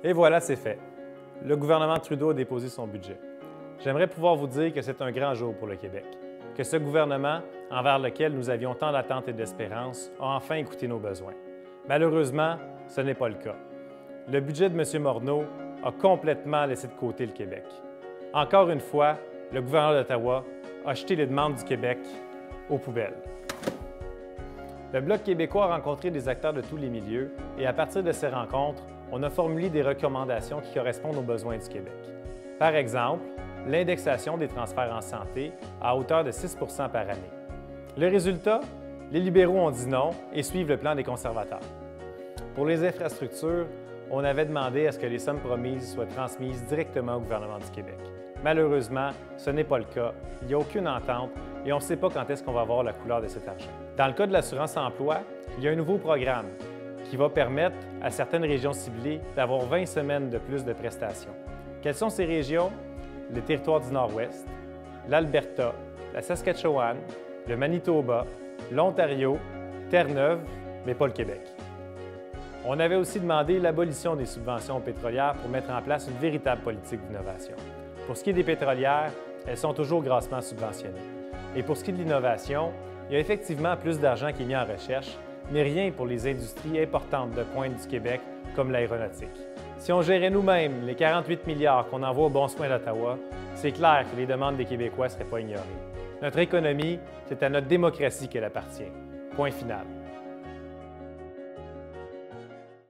Et voilà, c'est fait. Le gouvernement Trudeau a déposé son budget. J'aimerais pouvoir vous dire que c'est un grand jour pour le Québec, que ce gouvernement, envers lequel nous avions tant d'attentes et d'espérances, a enfin écouté nos besoins. Malheureusement, ce n'est pas le cas. Le budget de M. Morneau a complètement laissé de côté le Québec. Encore une fois, le gouverneur d'Ottawa a jeté les demandes du Québec aux poubelles. Le Bloc québécois a rencontré des acteurs de tous les milieux et à partir de ces rencontres, on a formulé des recommandations qui correspondent aux besoins du Québec. Par exemple, l'indexation des transferts en santé à hauteur de 6 par année. Le résultat? Les libéraux ont dit non et suivent le plan des conservateurs. Pour les infrastructures, on avait demandé à ce que les sommes promises soient transmises directement au gouvernement du Québec. Malheureusement, ce n'est pas le cas. Il n'y a aucune entente et on ne sait pas quand est-ce qu'on va voir la couleur de cet argent. Dans le cas de l'assurance-emploi, il y a un nouveau programme qui va permettre à certaines régions ciblées d'avoir 20 semaines de plus de prestations. Quelles sont ces régions? Les territoires du Nord-Ouest, l'Alberta, la Saskatchewan, le Manitoba, l'Ontario, Terre-Neuve, mais pas le Québec. On avait aussi demandé l'abolition des subventions pétrolières pour mettre en place une véritable politique d'innovation. Pour ce qui est des pétrolières, elles sont toujours grassement subventionnées. Et pour ce qui est de l'innovation, il y a effectivement plus d'argent qui est mis en recherche, mais rien pour les industries importantes de pointe du Québec, comme l'aéronautique. Si on gérait nous-mêmes les 48 milliards qu'on envoie au bon soin d'Ottawa, c'est clair que les demandes des Québécois ne seraient pas ignorées. Notre économie, c'est à notre démocratie qu'elle appartient. Point final.